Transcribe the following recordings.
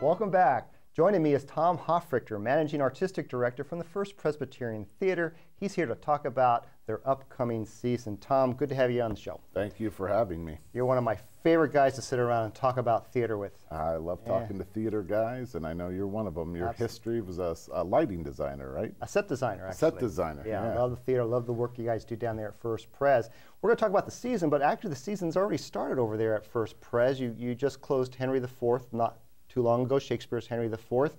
Welcome back. Joining me is Thom Hofricher, Managing Artistic Director from the First Presbyterian Theater. He's here to talk about their upcoming season. Thom, good to have you on the show. Thank you for having me. You're one of my favorite guys to sit around and talk about theater with. I love talking to theater guys, and I know you're one of them. Your history was a lighting designer, right? A set designer, actually. Set designer, yeah. I love the theater, love the work you guys do down there at First Pres. We're going to talk about the season, but actually the season's already started over there at First Pres. You just closed Henry IV not too long ago, Shakespeare's Henry IV.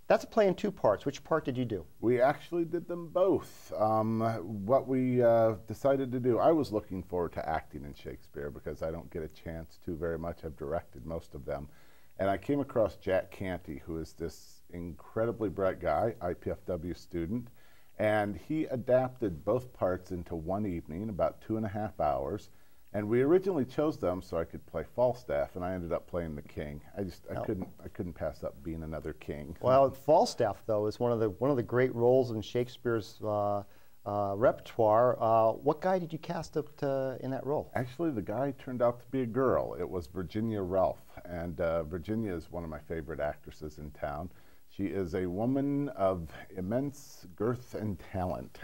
That's a play in two parts. Which part did you do? We actually did them both. What we decided to do, I was looking forward to acting in Shakespeare because I don't get a chance to very much. I've directed most of them. And I came across Jack Canty, who is this incredibly bright guy, IPFW student, and he adapted both parts into one evening, about 2.5 hours. And we originally chose them so I could play Falstaff, and I ended up playing the king. I couldn't pass up being another king. Well, Falstaff though is one of the great roles in Shakespeare's repertoire. What guy did you cast up in that role? Actually, the guy turned out to be a girl. It was Virginia Ralph, and Virginia is one of my favorite actresses in town. She is a woman of immense girth and talent,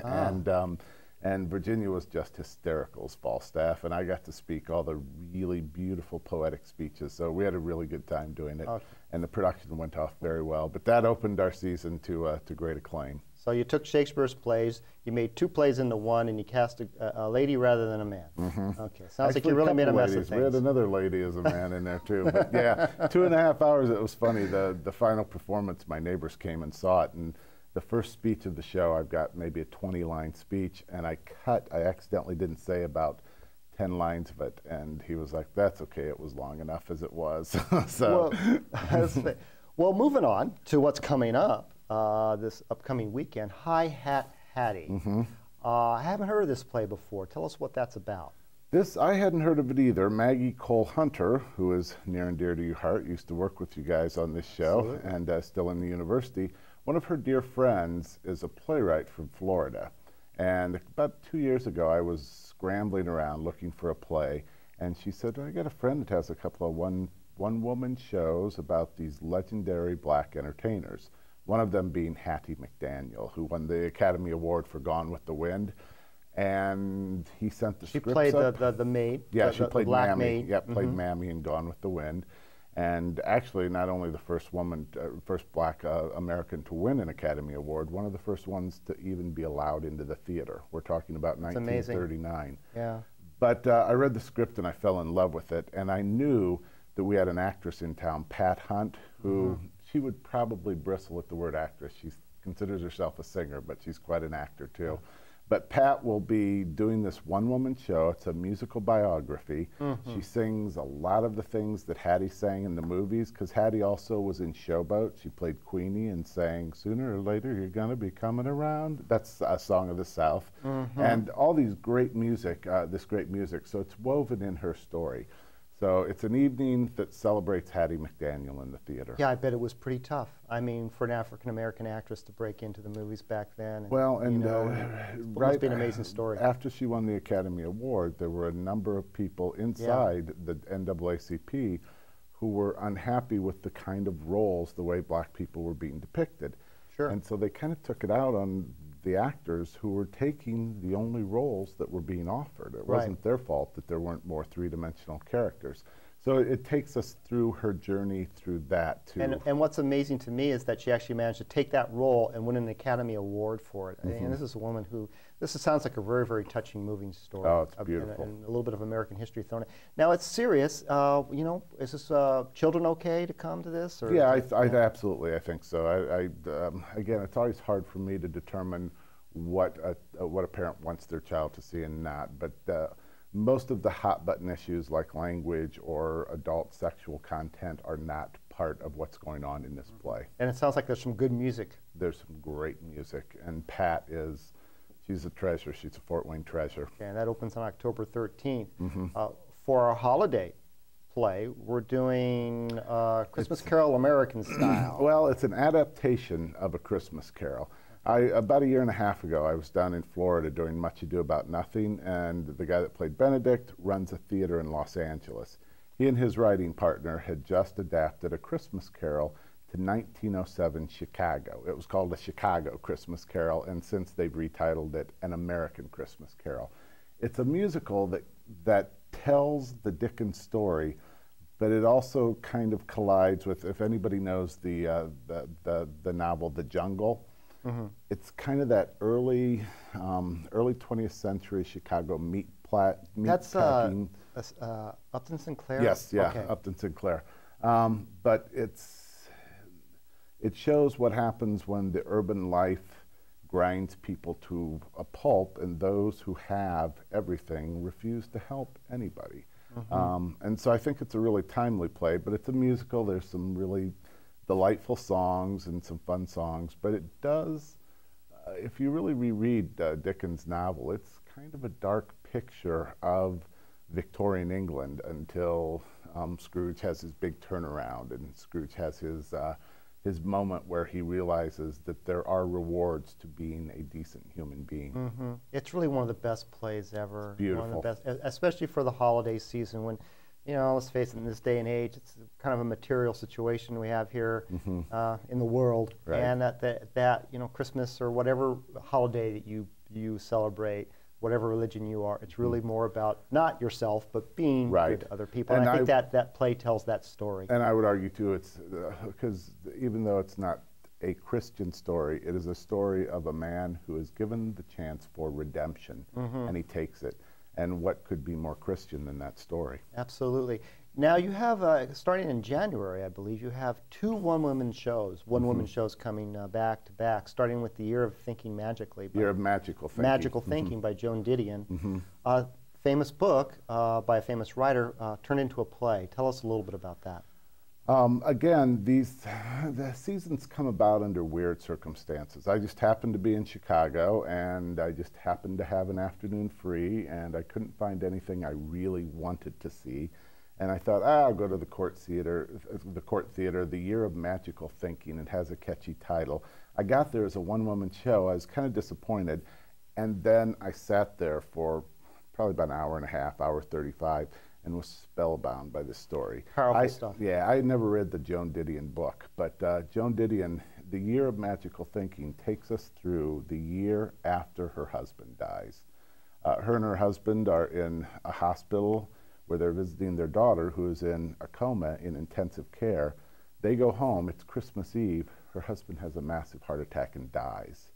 and Virginia was just hysterical as Falstaff, and I got to speak all the really beautiful poetic speeches, so we had a really good time doing it, and the production went off very well. But that opened our season to great acclaim. So you took Shakespeare's plays, you made two plays into one, and you cast a lady rather than a man. Okay, sounds like you really made a mess of things. We had another lady as a man in there too, but yeah, 2.5 hours, it was funny. The final performance, my neighbors came and saw it, and the first speech of the show, I've got maybe a 20-line speech, and I accidentally didn't say about 10 lines of it, and he was like, that's okay, it was long enough as it was. So. Well, moving on to what's coming up this upcoming weekend, High Hat Hattie. I haven't heard of this play before. Tell us what that's about. This, I hadn't heard of it either. Maggie Cole-Hunter, who is near and dear to your heart, used to work with you guys on this show, and still in the university. One of her dear friends is a playwright from Florida, and about 2 years ago I was scrambling around looking for a play, and she said, I got a friend that has a couple of one-woman shows about these legendary black entertainers, one of them being Hattie McDaniel, who won the Academy Award for Gone with the Wind, and he sent the scripts played up. the maid? Yeah, she played black Mammy. maid. Yeah, played Mammy in Gone with the Wind. And actually, not only the first woman, first black American to win an Academy Award, one of the first ones to even be allowed into the theater. We're talking about 1939. Yeah. But I read the script and I fell in love with it. And I knew that we had an actress in town, Pat Hunt, who she would probably bristle at the word actress. She considers herself a singer, but she's quite an actor too. But Pat will be doing this one-woman show. It's a musical biography. She sings a lot of the things that Hattie sang in the movies, because Hattie also was in Showboat. She played Queenie and sang, "Sooner or later you're gonna be coming around." That's a song of the South. And all these great music, this great music, so it's woven in her story. So it's an evening that celebrates Hattie McDaniel in the theater. Yeah, I bet it was pretty tough. I mean, for an African-American actress to break into the movies back then. And, well, and it must be an amazing story. After she won the Academy Award, there were a number of people inside the NAACP who were unhappy with the kind of roles, the way black people were being depicted. And so they kind of took it out on the actors who were taking the only roles that were being offered. It wasn't their fault that there weren't more three-dimensional characters. So it takes us through her journey through that too. And what's amazing to me is that she actually managed to take that role and win an Academy Award for it. And this is a woman who, sounds like a very, very touching, moving story. Oh, it's beautiful. And a little bit of American history thrown in. Now it's serious. You know, is this children okay to come to this? Or yeah, I absolutely, I think so. Again, it's always hard for me to determine what a parent wants their child to see and not. But most of the hot button issues like language or adult sexual content are not part of what's going on in this play. And it sounds like there's some good music. There's some great music, and Pat she's a treasure. She's a Fort Wayne treasure. Okay, and that opens on October 13th. For our holiday play, we're doing Christmas Carol American style. Well, it's an adaptation of A Christmas Carol. About 1.5 years ago, I was down in Florida doing Much Ado About Nothing, and the guy that played Benedict runs a theater in Los Angeles. He and his writing partner had just adapted A Christmas Carol to 1907 Chicago. It was called A Chicago Christmas Carol, and since they've retitled it An American Christmas Carol. It's a musical that tells the Dickens story, but it also kind of collides with, if anybody knows the novel The Jungle, it's kind of that early 20th century Chicago meat packing. That's Upton Sinclair? Yes, yeah, okay. Upton Sinclair. But it shows what happens when the urban life grinds people to a pulp, and those who have everything refuse to help anybody. And so I think it's a really timely play, but it's a musical. There's some really delightful songs and some fun songs, but it does, if you really reread Dickens' novel, it's kind of a dark picture of Victorian England until Scrooge has his big turnaround, and Scrooge has his moment where he realizes that there are rewards to being a decent human being. It's really one of the best plays ever. It's beautiful. One of the best, especially for the holiday season when, you know, let's face it, in this day and age, it's kind of a material situation we have here in the world. Right. And that you know, Christmas or whatever holiday that you celebrate, whatever religion you are, it's really more about not yourself, but being good to other people. And I think that play tells that story. And I would argue, too, it's because even though it's not a Christian story, it is a story of a man who is given the chance for redemption, and he takes it. And what could be more Christian than that story? Absolutely. Now you have, starting in January, I believe, you have 2 one-woman shows, shows coming back to back, starting with the Year of Thinking Magically. Year of Magical Thinking. Magical Thinking by Joan Didion. Famous book by a famous writer turned into a play. Tell us a little bit about that. Again, the seasons come about under weird circumstances. I just happened to be in Chicago, and I just happened to have an afternoon free, and I couldn't find anything I really wanted to see. And I thought, I'll go to the Court Theater, The Year of Magical Thinking. It has a catchy title. I got there as a one-woman show. I was kind of disappointed. And then I sat there for probably about an hour and a half, hour 35, and was spellbound by this story. Powerful stuff. Yeah, I had never read the Joan Didion book, but Joan Didion, The Year of Magical Thinking, takes us through the year after her husband dies. Her and her husband are in a hospital where they're visiting their daughter, who is in a coma in intensive care. They go home, it's Christmas Eve, her husband has a massive heart attack and dies.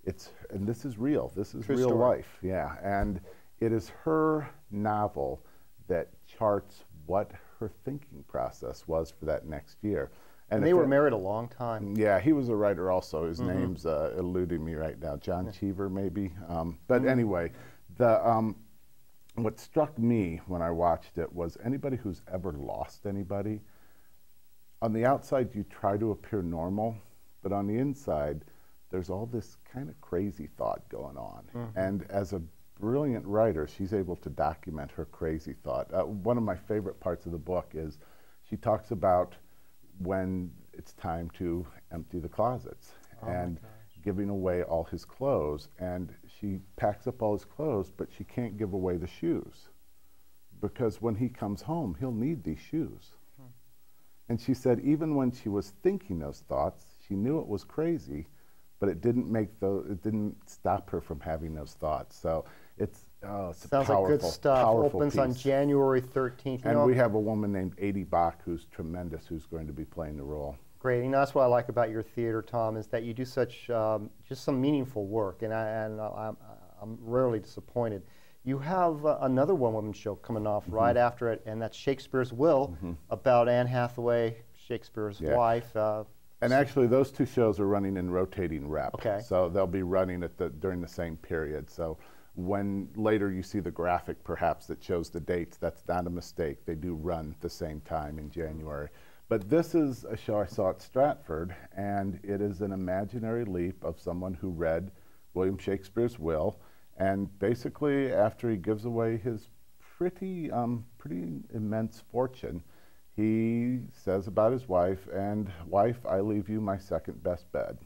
And this is real, this is real life, yeah. And it is her novel that charts what her thinking process was for that next year. And they were married a long time. Yeah, he was a writer also. His name's eluding me right now. John Cheever, maybe. But anyway, what struck me when I watched it was anybody who's ever lost anybody, on the outside you try to appear normal, but on the inside there's all this kind of crazy thought going on. And as a brilliant writer, she's able to document her crazy thought. One of my favorite parts of the book is she talks about when it's time to empty the closets and giving away all his clothes. And she packs up all his clothes, but she can't give away the shoes because when he comes home, he'll need these shoes. And she said even when she was thinking those thoughts, she knew it was crazy, but it didn't stop her from having those thoughts. So it's sounds like good stuff. Opens on January 13th. And we have a woman named Adie Bach who's tremendous, who's going to be playing the role. Great. You know, that's what I like about your theater, Tom, is that you do such just some meaningful work, and I'm rarely disappointed. You have another one-woman show coming off right after it, and that's Shakespeare's Will, about Anne Hathaway, Shakespeare's wife. And actually, those 2 shows are running in rotating rep. Okay. So they'll be running during the same period. So when later you see the graphic, perhaps, that shows the dates, that's not a mistake. They do run at the same time in January. But this is a show I saw at Stratford, and it is an imaginary leap of someone who read William Shakespeare's Will, and basically, after he gives away his pretty immense fortune, he says about his wife, and wife, I leave you my second best bed.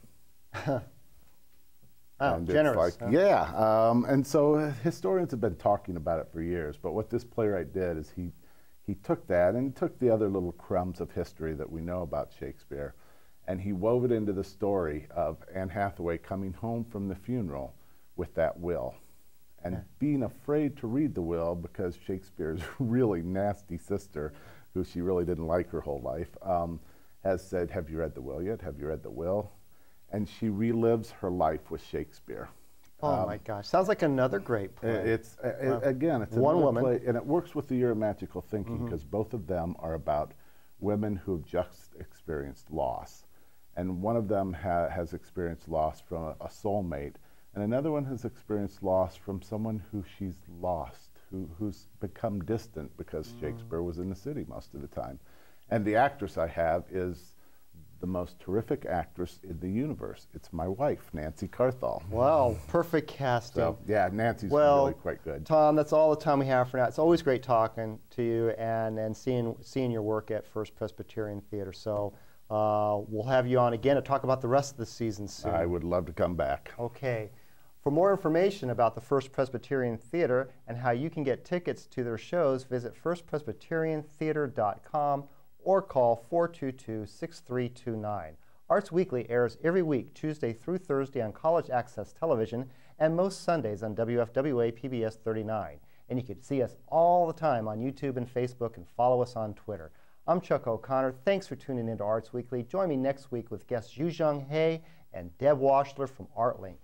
And generous. It's like, yeah. And so historians have been talking about it for years, but what this playwright did is he he took that and took the other little crumbs of history that we know about Shakespeare, and he wove it into the story of Anne Hathaway coming home from the funeral with that will, and being afraid to read the will because Shakespeare's really nasty sister, who she really didn't like her whole life, has said, "Have you read the will yet? Have you read the will?" And she relives her life with Shakespeare. Oh my gosh, sounds like another great play. Again, it's one another woman play, and it works with the Year of Magical Thinking because both of them are about women who have just experienced loss. And one of them has experienced loss from a soulmate, and another one has experienced loss from someone who she's lost, who's become distant because Shakespeare was in the city most of the time. And the actress I have is the most terrific actress in the universe. It's my wife, Nancy Carthall. Wow, perfect casting. So, yeah, Nancy's really quite good. Tom, that's all the time we have for now. It's always great talking to you and seeing your work at First Presbyterian Theater. So we'll have you on again to talk about the rest of the season soon. I would love to come back. Okay. For more information about the First Presbyterian Theater and how you can get tickets to their shows, visit firstpresbyteriantheater.com or call 422-6329. Arts Weekly airs every week, Tuesday through Thursday on College Access Television and most Sundays on WFWA PBS 39. And you can see us all the time on YouTube and Facebook and follow us on Twitter. I'm Chuck O'Connor. Thanks for tuning into Arts Weekly. Join me next week with guests Yu-Jung He and Deb Washler from ArtLink.